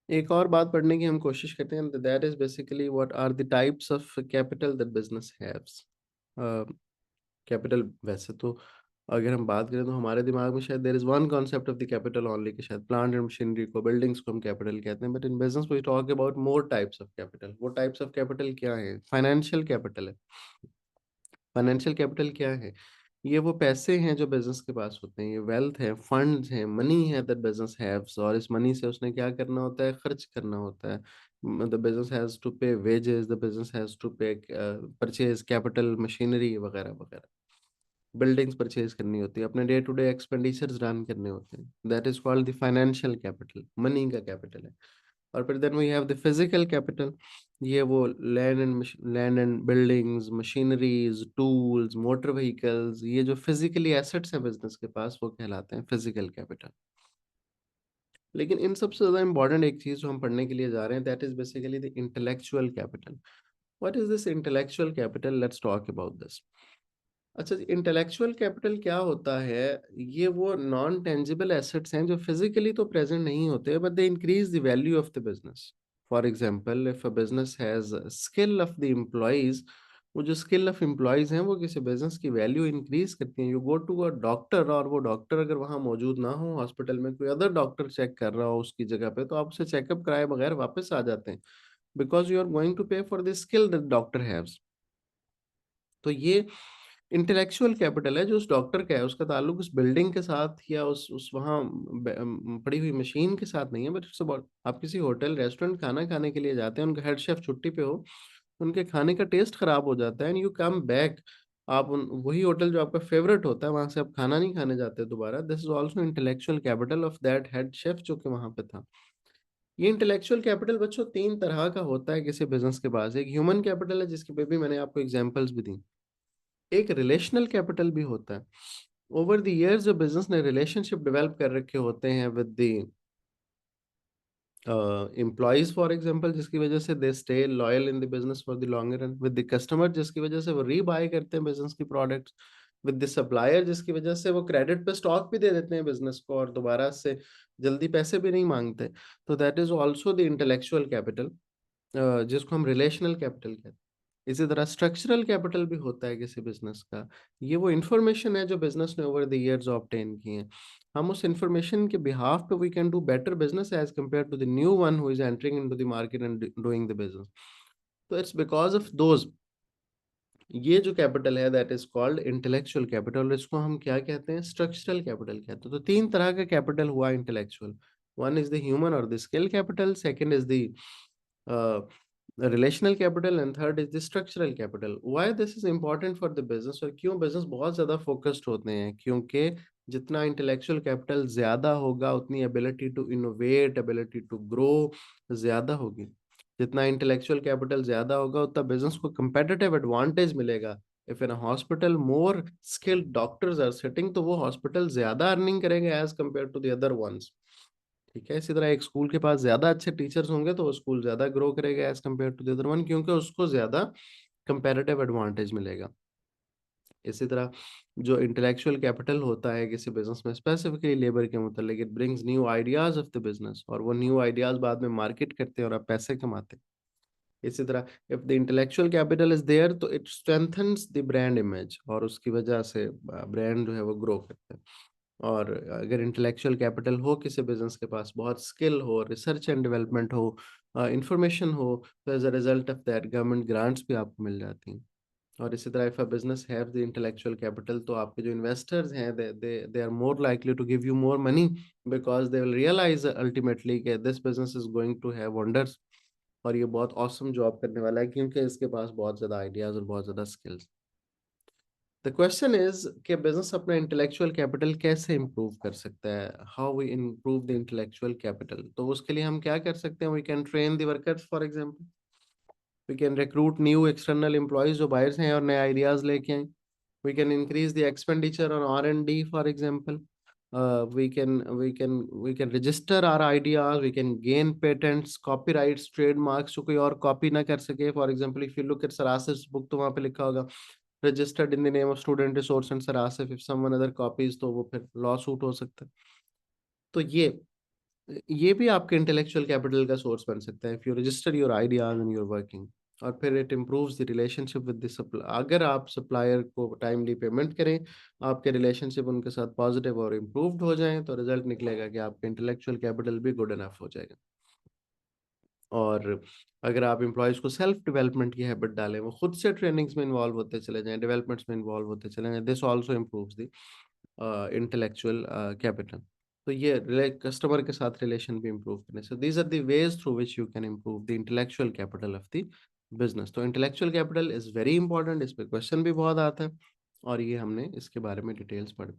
एक और बात पढ़ने की हम कोशिश करते हैं, that is basically what are the types of capital that business haves. Capital वैसे तो अगर हम बात करें तो हमारे दिमाग में शायद there is one concept of the capital only, कि शायद प्लांट एंड मशीनरी को, बिल्डिंग्स को हम कैपिटल कहते हैं, but in business we talk about more types of capital. वो टाइप्स ऑफ कैपिटल क्या है? फाइनेंशियल कैपिटल है। फाइनेंशियल कैपिटल क्या है? ये वो पैसे हैं जो बिजनेस के पास होते हैं, ये वेल्थ है, फंड्स हैं, मनी है दैट बिजनेस हैव्स, और इस मनी से उसने क्या करना होता है? खर्च करना होता है। The business has to pay wages, the business has to pay purchase capital machinery वगैरह वगैरह। बिल्डिंग्स परचेज करनी होती है, अपने day to day expenditures run करने होते हैं, that is called the financial capital, money का कैपिटल है। और फिर then we have the physical capital. ये वो land and buildings, machineries, tools, motor vehicles, ये जो फिजिकली एसेट्स हैं बिजनेस के पास, वो कहलाते हैं फिजिकल कैपिटल। लेकिन इन सबसे ज्यादा इंपॉर्टेंट एक चीज जो हम पढ़ने के लिए जा रहे हैं, that is basically the intellectual capital. What is this intellectual capital? Let's talk about this. अच्छा, इंटेलेक्चुअल कैपिटल क्या होता है? ये वो नॉन टेंजिबल एसेट्स हैं जो फिजिकली तो प्रेजेंट नहीं होते, but they increase the value of the business. For example, if a business has skill of the employees, वो जो स्किल ऑफ एम्प्लॉइज हैं वो किसी बिजनेस की वैल्यू इंक्रीज करती हैं। You go to a doctor, और वो डॉक्टर अगर वहां मौजूद ना हो हॉस्पिटल में, कोई अदर डॉक्टर चेक कर रहा हो उसकी जगह पे, तो आप उसे चेकअप कराए बगैर वापस आ जाते हैं, because you are going to pay for the skill that doctor haves. तो ये इंटेलेक्चुअल कैपिटल है जो उस डॉक्टर का है, उसका ताल्लुक उस बिल्डिंग के साथ या उस वहाँ पड़ी हुई मशीन के साथ नहीं है, बट इट्स अबाउट, आप किसी होटल रेस्टोरेंट खाना खाने के लिए जाते हैं, उनका हेड शेफ छुट्टी पे हो, उनके खाने का टेस्ट खराब हो जाता है, एंड यू कम बैक, आप वही होटल जो आपका फेवरेट होता है वहां से आप खाना नहीं खाने जाते दोबारा। This is also intellectual capital of that head chef जो कि वहां पे था। ये इंटेलेक्चुअल कैपिटल बच्चों तीन तरह का होता है किसी बिजनेस के पास। एक ह्यूमन कैपिटल है, जिसके पे भी मैंने आपको एग्जांपल्स भी दी। एक रिलेशनल कैपिटल भी होता है। ओवर द इयर्स जो बिजनेस ने रिलेशनशिप डेवलप कर रखे होते हैं with the employees for example, जिसकी वजह से they stay loyal in the business for the longer run, with the customer जिसकी वजह से वो रीबाय करते हैं बिजनेस की प्रोडक्ट्स, विद द सप्लायर जिसकी वजह से वो क्रेडिट पे स्टॉक भी दे देते हैं बिजनेस को और दोबारा से जल्दी पैसे भी नहीं मांगते। तो that is also the intellectual capital, जिसको हम रिलेशनल कैपिटल कहते हैं। इसी तरह स्ट्रक्चरल कैपिटल भी होता है किसी बिजनेस का। ये वो इंफॉर्मेशन है जो बिजनेस ने ओवर द इयर्स ऑब्टेन की है। हम उस इंफॉर्मेशन के बिहाफ पे we can do better business as compare to the new one who is entering into the market and doing the business. तो इट्स बिकॉज ऑफ दोज, ये जो capital है that is called intellectual capital. इसको हम क्या कहते हैं? Structural capital कहते हैं। तो तीन तरह का कैपिटल हुआ intellectual. One is the human और the skill capital, second is the relational capital, and third is the structural capital. Why this is important for the business, और क्यों बिजनेस बहुत ज्यादा फोकस्ड होते हैं? क्योंकि जितना इंटेलेक्चुअल कैपिटल ज्यादा होगा, उतनी ability to innovate, ability to grow ज्यादा होगी। जितना इंटेलेक्चुअल कैपिटल ज्यादा होगा, उतना बिजनेस को competitive एडवांटेज मिलेगा। If in a hospital more skilled doctors are sitting, तो वो हॉस्पिटल ज्यादा अर्निंग करेंगे as compare to the other ones. ठीक है, इसी तरह एक स्कूल के पास ज्यादा अच्छे टीचर्स होंगे तो वो स्कूल ज्यादा ग्रो करेगा as compare to the other one, क्योंकि उसको ज्यादा कंपैरेटिव एडवांटेज मिलेगा। इसी तरह जो इंटेलेक्चुअल कैपिटल होता है किसी बिजनेस में, स्पेसिफिकली लेबर के मुतालिक, it brings new ideas of the business, और वो न्यू आइडियाज बाद में मार्केट करते हैं और आप पैसे कमाते हैं। इसी तरह if the intellectual capital is there, तो it strengthens the brand image, और उसकी वजह से ब्रांड जो है वो ग्रो करता है। और अगर इंटेलेक्चुअल कैपिटल हो किसी बिजनेस के पास, बहुत स्किल हो, रिसर्च एंड डेवलपमेंट हो, इंफॉर्मेशन हो, तो as a result of that government grants भी आपको मिल जाती हैं। और इसी तरह if a business have the intellectual capital, तो आपके जो इन्वेस्टर्स हैं, they are more likely to give you more money, because they will realize ultimately कि this business is going to have wonders, और ये बहुत ऑसम जॉब करने वाला है, क्योंकि इसके पास बहुत ज्यादा आइडियाज और बहुत ज्यादा स्किल्स। द क्वेश्चन इज कि बिजनेस अपना इंटेलेक्चुअल कैपिटल कैसे इंप्रूव कर सकता है? How we improve the intellectual capital? तो उसके लिए हम क्या कर सकते हैं? We can train the workers for example, we can recruit new external employees जो बाहर से हैं और नए आइडियाज लेके आए। We can increase the expenditure on R&D for example. we can register our ideas, we can gain patents, copyrights, trademarks जो कोई और कॉपी ना कर सके। For example if you look at सरासिस बुक, तो वहां पे लिखा होगा registered in the name of student resource and सरासिफ, इफ समवन अदर कॉपीज, तो वो फिर लॉ सूट हो सकता है। तो ये ये भी आपके इंटेलेक्चुअल कैपिटल का सोर्स बन सकता है if you register your ideas and your working. और फिर it improves the relationship with the supplier. अगर आप सप्लायर को टाइमली पेमेंट करें, आपके रिलेशनशिप उनके साथ पॉजिटिव और इम्प्रूव्ड हो जाएं, तो रिजल्ट निकलेगा कि आपका इंटेलेक्चुअल कैपिटल भी गुड इनफ हो जाएगा। और अगर आप एम्प्लॉइज़ को सेल्फ डेवलपमेंट की हैबिट डालें, वो खुद से ट्रेनिंग्स में इन्वॉल्व होते चले जाएँ, डेवलपमेंट्स में इन्वॉल्व होते चले जाएँ, this also improves the intellectual capital. तो ये रिले कस्टमर के साथ रिलेशन भी इम्प्रूव करने से these are the ways through which you can improve the intellectual capital of the business. तो intellectual capital is very important, इस पे क्वेश्चन भी बहुत आता है और ये हमने इसके बारे में डिटेल्स पढ़